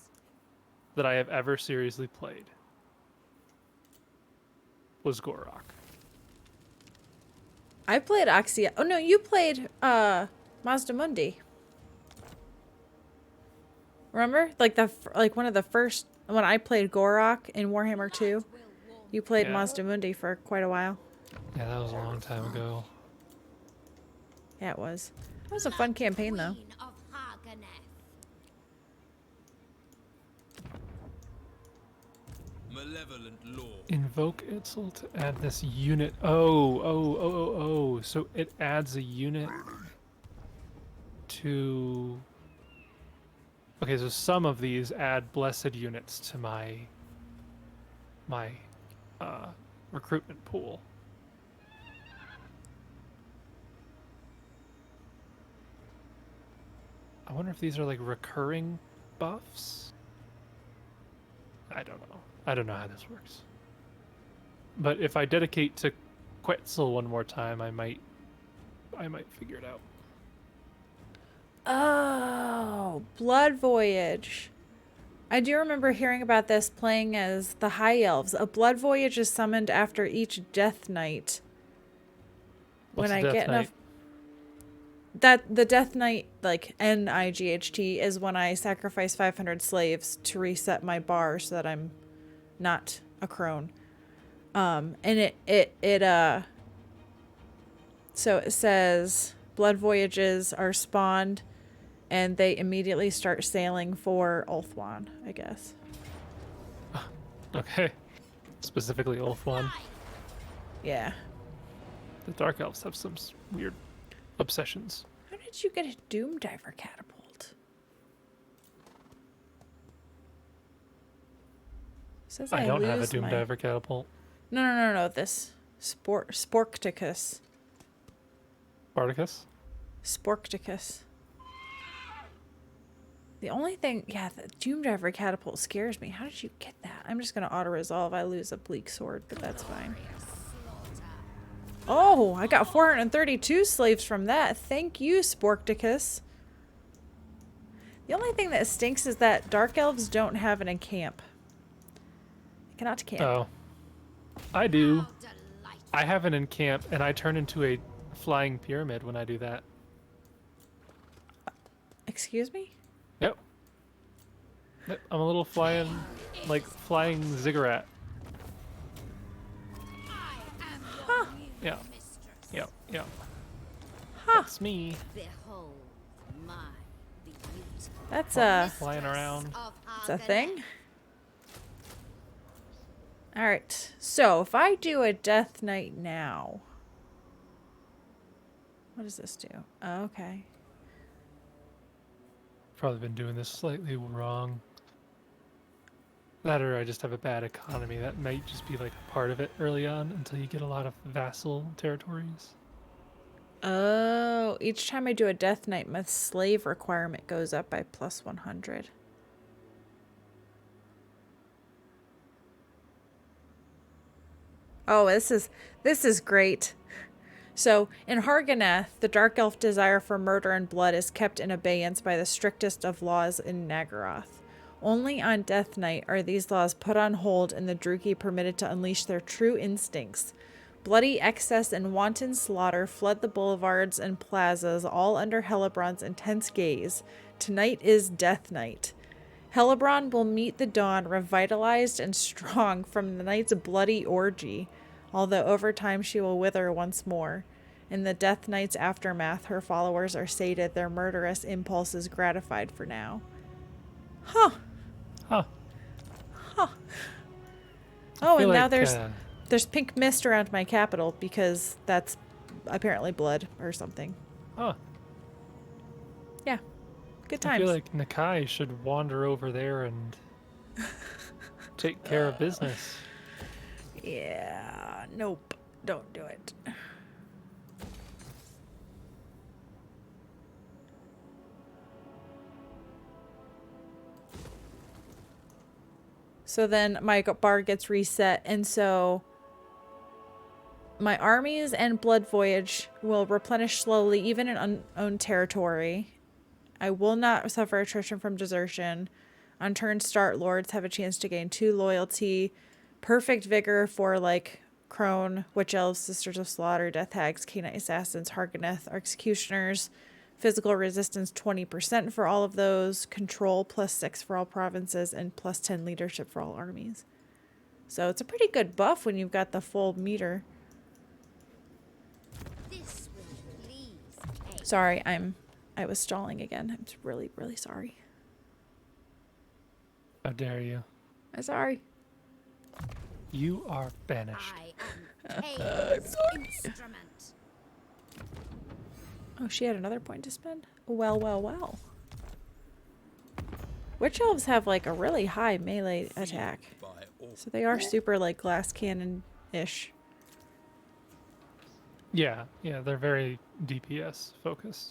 that I have ever seriously played was Gorok. I played Oxia. Oh no, you played Mazda Mundi. Remember? Like like one of the first when I played Gorok in Warhammer 2. Light will warm. You played Yeah. Mazda Mundi for quite a while. Yeah, that was a long time ago. Yeah, it was. It was a fun campaign though. Queen of Haganeth. Malevolent law. Invoke Itzel to add this unit. So it adds a unit to. Okay, so some of these add blessed units to my recruitment pool. I wonder if these are like recurring buffs. I don't know. I don't know how this works. But if I dedicate to Quetzal one more time, I might figure it out. Oh, Blood Voyage. I do remember hearing about this playing as the High Elves. A Blood Voyage is summoned after each Death Knight. What's When I Death get Knight? enough. That the Death Knight, like NIGHT, is when I sacrifice 500 slaves to reset my bar so that I'm not a crone. And so it says Blood Voyages are spawned and they immediately start sailing for Ulthuan, I guess. Okay. Specifically Ulthuan. Yeah. The Dark Elves have some weird obsessions. How did you get a Doom Diver catapult? Says I don't have a lose Doom my- Diver catapult. No. This Sporticus. Spartacus? Sporticus. The only thing, yeah, the Doom Driver catapult scares me. How did you get that? I'm just going to auto-resolve. I lose a bleak sword, but that's fine. Oh, I got 432 slaves from that. Thank you, Sporticus. The only thing that stinks is that Dark Elves don't have an encamp. I cannot camp. Oh, I do. How delightful. I have an encamp, and I turn into a flying pyramid when I do that. Excuse me? Yep. Yep, I'm a little flying ziggurat. I am your new Yeah. mistress. Yep, yep. Huh. That's me Behold my beauty. That's a flying around. it's a thing. All right. So if I do a Death Knight now, what does this do? Oh, okay. Probably been doing this slightly wrong. That or I just have a bad economy. That might just be like a part of it early on until you get a lot of vassal territories. Oh, each time I do a Death Knight, my slave requirement goes up by plus 100. Oh, this is great. So, in Harganeth, the Dark Elf desire for murder and blood is kept in abeyance by the strictest of laws in Nagaroth. Only on Death Knight are these laws put on hold and the Druki permitted to unleash their true instincts. Bloody excess and wanton slaughter flood the boulevards and plazas, all under Hellebron's intense gaze. Tonight is Death Knight. Hellebron will meet the dawn revitalized and strong from the night's bloody orgy, although over time she will wither once more. In the Death Knight's aftermath, her followers are sated, their murderous impulses gratified for now. Huh. Huh. Oh, Feel and now like, there's pink mist around my capital because that's apparently blood or something. huh. Yeah. Good I times. feel like Nakai should wander over there and take care of business. Yeah. Nope. Don't do it. So then my bar gets reset, and so my armies and blood voyage will replenish slowly, even in unowned territory. I will not suffer attrition from desertion. On turn start, lords have a chance to gain 2 loyalty, perfect vigor for like Crone, Witch Elves, Sisters of Slaughter, Death Hags, Canine Assassins, Harganeth, Executioners, physical resistance 20% for all of those, control +6 for all provinces, and +10 leadership for all armies. So it's a pretty good buff when you've got the full meter. This will please Kate. Sorry, I was stalling again. I'm really, really sorry. How dare you? I'm sorry. You are banished. I am Kane's instrument. Oh, she had another point to spend? Well, well, well. Witch Elves have like a really high melee attack. By all. So they are super like glass cannon-ish. Yeah, yeah, they're very DPS focused.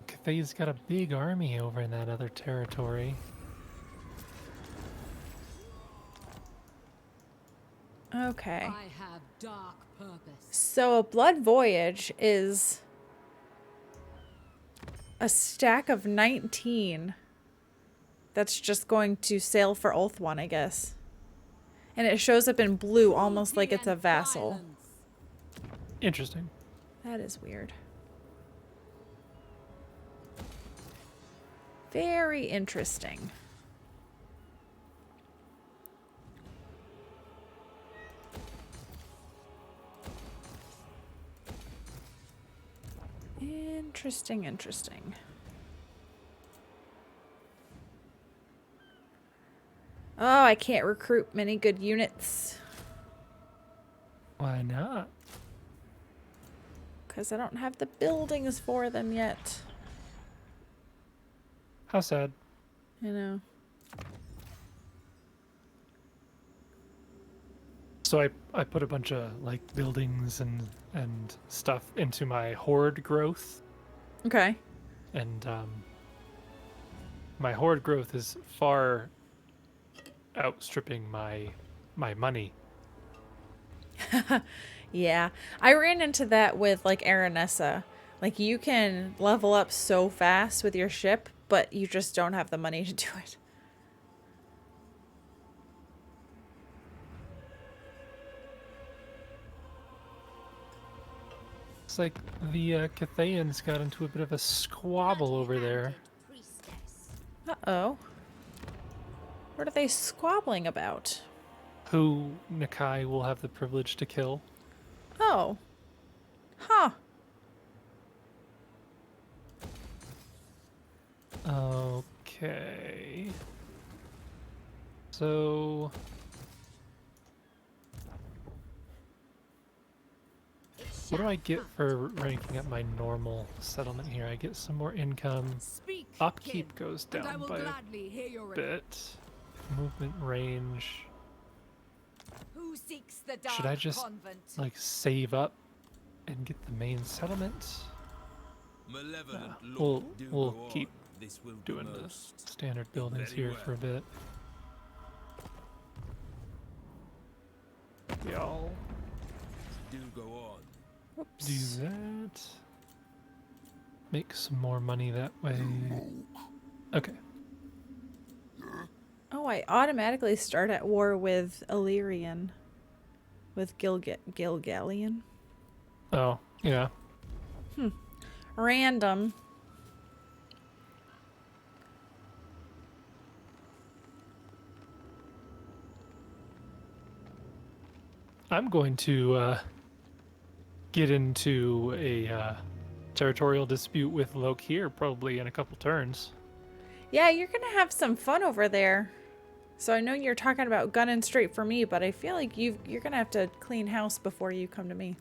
Cathay's got a big army over in that other territory. Okay. I have dark purpose. So a blood voyage is a stack of 19 that's just going to sail for Ulthuan, I guess. And it shows up in blue, almost like it's a vassal. Interesting. That is weird. Very interesting. Interesting, interesting. Oh, I can't recruit many good units. Why not? because I don't have the buildings for them yet. How sad. You know. So I put a bunch of like buildings and stuff into my horde growth, Okay. and my horde growth is far outstripping my money. Yeah. I ran into that with like Aranessa. Like you can level up so fast with your ship, but you just don't have the money to do it. It's like the Cathayans got into a bit of a squabble over there. Priestess. Uh-oh. What are they squabbling about? Who Nakai will have the privilege to kill? Oh. Huh. Okay. So what do I get for ranking up my normal settlement here? I get some more income. Speak, Upkeep King, goes and I down will by a gladly hear your bit. Movement range. Who seeks the dark Should I just convent? like save up and get the main settlement? Malevolent We'll Lord, do we'll go keep on. This will doing the most. standard buildings Very here well. for a bit. Yeah, I'll Do go on. Whoops. do that. Make some more money that way. Okay. Oh, I automatically start at war with Illyrian. With Gilgallion. Oh, yeah. Random. I'm going to get into a territorial dispute with Loke here probably in a couple turns. Yeah, you're gonna have some fun over there. So I know you're talking about gunning straight for me, but I feel like you're gonna have to clean house before you come to me.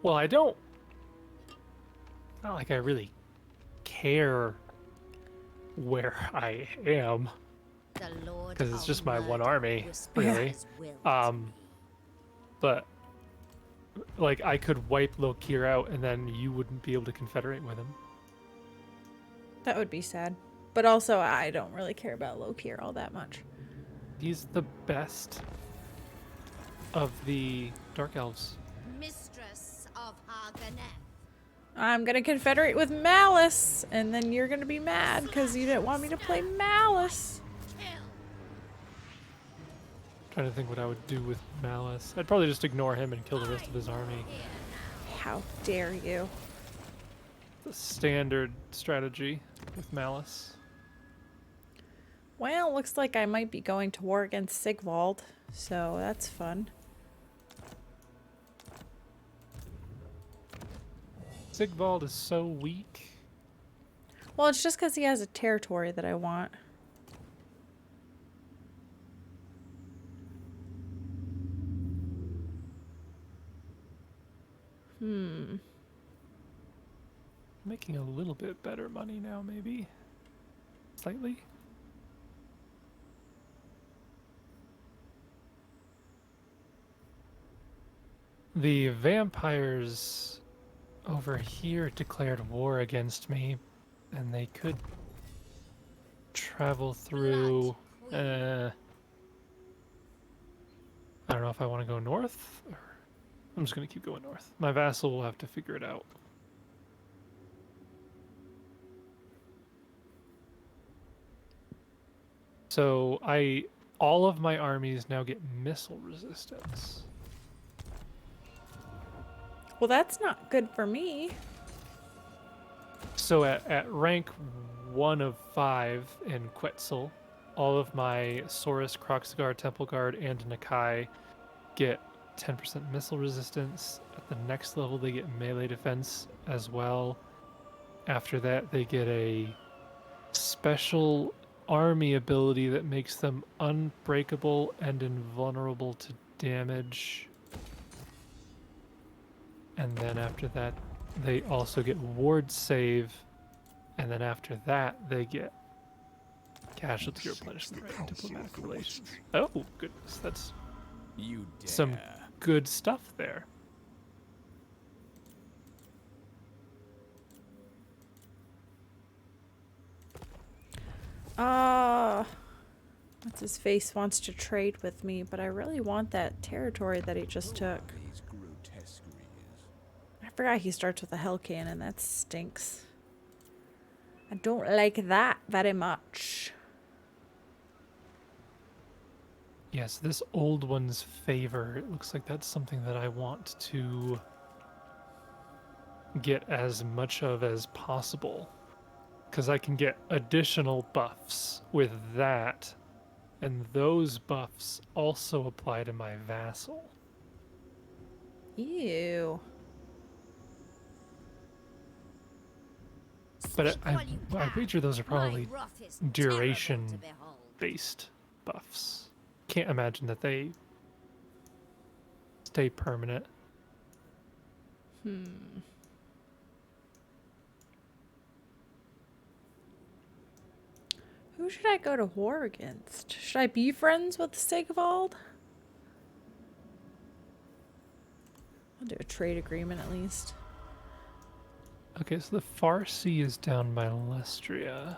Well, I don't. Not like I really care where I am, The Lord because it's of just my one Murder army, whispers really. his will to me. But like I could wipe Lokir out, and then you wouldn't be able to confederate with him. That would be sad. But also, I don't really care about Lokir all that much. He's the best of the Dark Elves. Mistress of Harganeth. I'm gonna confederate with Malice, and then you're gonna be mad because you didn't want me to play Malice. Kill. Trying to think what I would do with Malice. I'd probably just ignore him and kill the rest of his army. How dare you? The standard strategy with Malice. Well, looks like I might be going to war against Sigvald, so that's fun. Sigvald is so weak. Well, it's just because he has a territory that I want. Making a little bit better money now, maybe. Slightly. The vampires over here declared war against me, and they could travel through. Blood I don't know if I want to go north, or I'm just going to keep going north. My vassal will have to figure it out. So all of my armies now get missile resistance. Well, that's not good for me. So at rank 1 of 5 in Quetzal, all of my Saurus, Kroxagar, Temple Guard, and Nakai get 10% missile resistance. At the next level, they get melee defense as well. After that, they get a special army ability that makes them unbreakable and invulnerable to damage. And then after that, they also get ward save. And then after that, they get casualty replenishment rate and diplomatic relations. Oh, goodness. That's You dare. some good stuff there. What's his face wants to trade with me, but I really want that territory that he just took. These grotesqueries. I forgot he starts with a hell cannon. That stinks. I don't like that very much. Yes, this old one's favor. It looks like that's something that I want to get as much of as possible. Because I can get additional buffs with that. And those buffs also apply to my vassal. Ew. But I Speak while you can. wager those are probably My wrath is terrible to duration behold. based buffs. Can't imagine that they stay permanent. Who should I go to war against? Should I be friends with Sigvald? I'll do a trade agreement at least. Okay, so the Farsi is down by Lestria.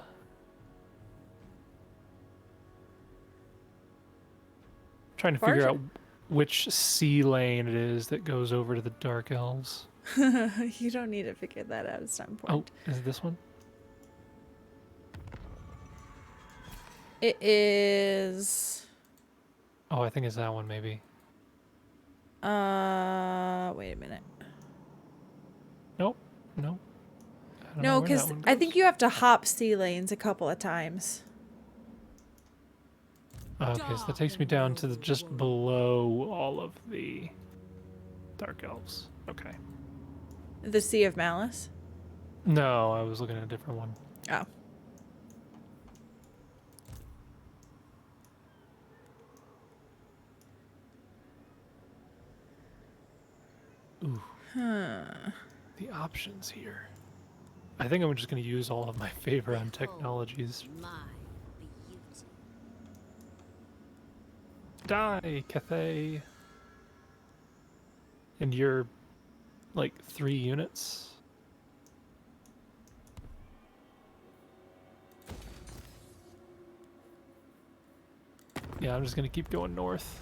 Trying to figure Farsi- out which sea lane it is that goes over to the Dark Elves. You don't need to figure that out. It's not Oh, important. is it this one? It is. Oh, I think it's that one maybe. Wait a minute. Nope. Nope. I don't know No, where that because one I goes. think you have to hop sea lanes a couple of times. Okay, so that takes me down to just below all of the Dark Elves. Okay. The Sea of Malice. No, I was looking at a different one. Oh. Ooh. The options here. I think I'm just going to use all of my favor on technologies. My beauty. Die, Cathay. And you're like 3 units. Yeah, I'm just going to keep going north.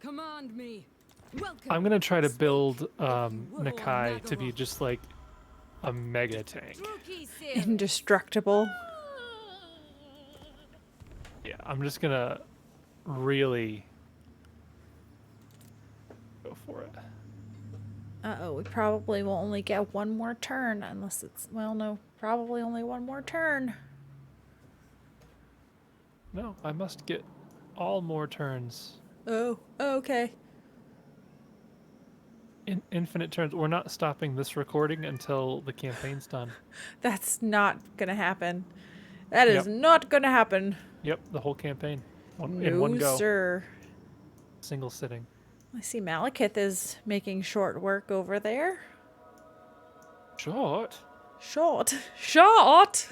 Command me. Welcome. I'm going to try to Speak build if you will, Nakai to be Nagaroth. just like a mega tank. Druki Sir. Indestructible. Yeah, I'm just going to really go for it. Uh-oh, we probably will only get one more turn unless it's, well, no, probably only one more turn. No, I must get all more turns. Oh, okay. Infinite turns. We're not stopping this recording until the campaign's done. That's not gonna happen. That is Yep. not gonna happen. Yep, the whole campaign. In No, one go. sir. Single sitting. I see Malekith is making short work over there. Short? Short. Short!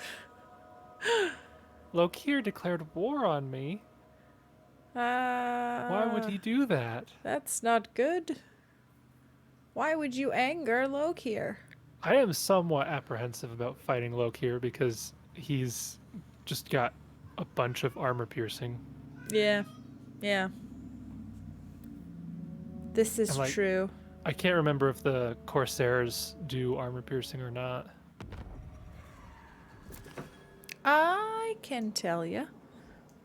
Lokir declared war on me. Why would he do that? That's not good. Why would you anger Lokir? I am somewhat apprehensive about fighting Lokir because he's just got a bunch of armor piercing. Yeah. Yeah. This is And, like, true. I can't remember if the Corsairs do armor piercing or not. I can tell you.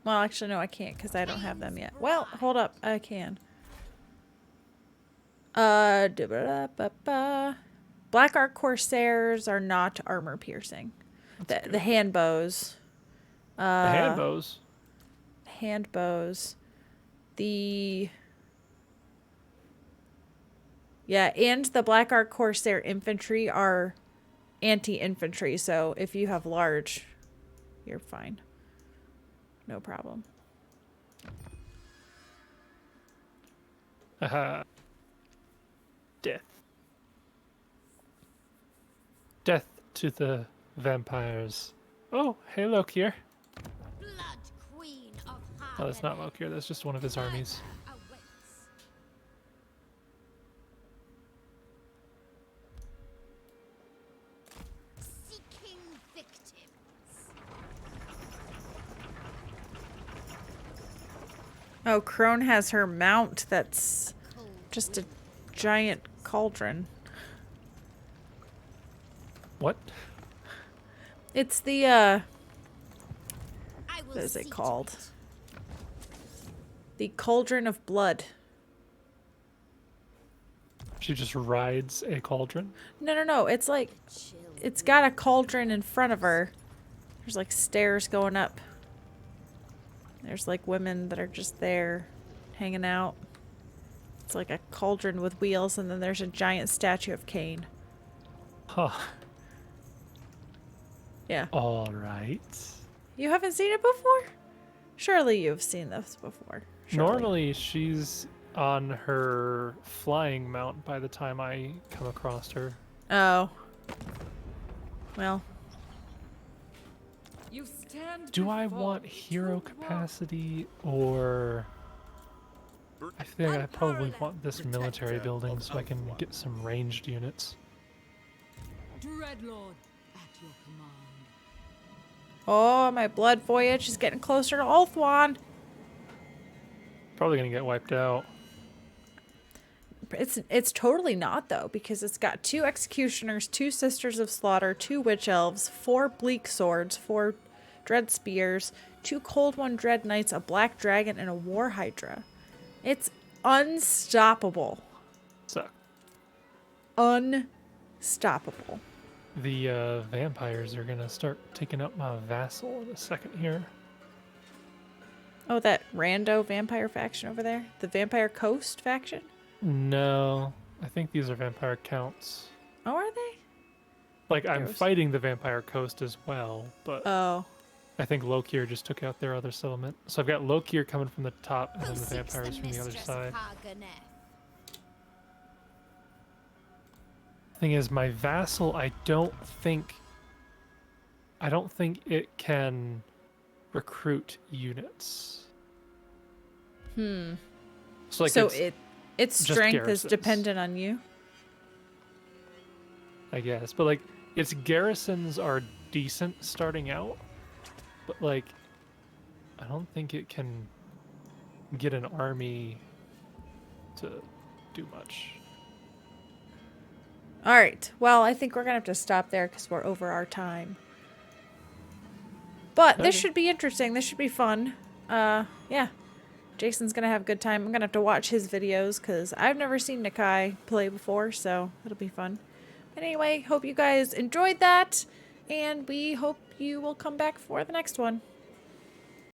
Well, actually, no, I can't because I don't have them yet. Well, hold up. I can. Black Ark Corsairs are not armor piercing. The hand bows. The hand bows. Hand bows. Yeah, and the Black Ark Corsair infantry are anti-infantry, so if you have large, you're fine. No problem. Haha. Death. Death to the vampires. Oh, hey Lokir. Blood Queen of Oh, that's not Hagen. Lokir. That's just one of his armies. Awaits. Seeking victims. Oh, Crone has her mount that's Cold just a giant cauldron. What? It's the, I will what is see it to called? it. The Cauldron of Blood. She just rides a cauldron? No. It's like, Chill. it's got a cauldron in front of her. There's like stairs going up. There's like women that are just there hanging out. It's like a cauldron with wheels, and then there's a giant statue of Cain. Huh. Yeah. Alright. You haven't seen it before? Surely you've seen this before. Surely. Normally she's on her flying mount by the time I come across her. Oh. Well. You stand Do I before want me hero to capacity or... I think I probably want this military Protector building of so I can Elfwine. get some ranged units. Dreadlord at your command. Oh, my blood voyage is getting closer to Ulthuan. Probably gonna get wiped out. It's totally not, though, because it's got 2 executioners, 2 sisters of slaughter, 2 witch elves, 4 bleak swords, 4 dread spears, 2 cold one dread knights, a black dragon, and a war hydra. It's unstoppable. So, Unstoppable. the vampires are gonna start taking up my vassal in a second here. Oh, that rando vampire faction over there? The Vampire Coast faction? No, I think these are vampire counts. Oh, are they? Like, I'm Gross. fighting the vampire coast as well, but Oh. I think Lokir just took out their other settlement. So I've got Lokir coming from the top and Who then the seeks vampires from the other mistress of side. Hagen? Thing is, my vassal, I don't think it can recruit units. So like So it's, its just strength is garrisons. dependent on you? I guess, but like its garrisons are decent starting out, but like I don't think it can get an army to do much. All right. Well, I think we're going to have to stop there because we're over our time. But this Okay. should be interesting. This should be fun. Yeah. Jason's going to have a good time. I'm going to have to watch his videos because I've never seen Nakai play before, so it'll be fun. Anyway, hope you guys enjoyed that, and we hope you will come back for the next one.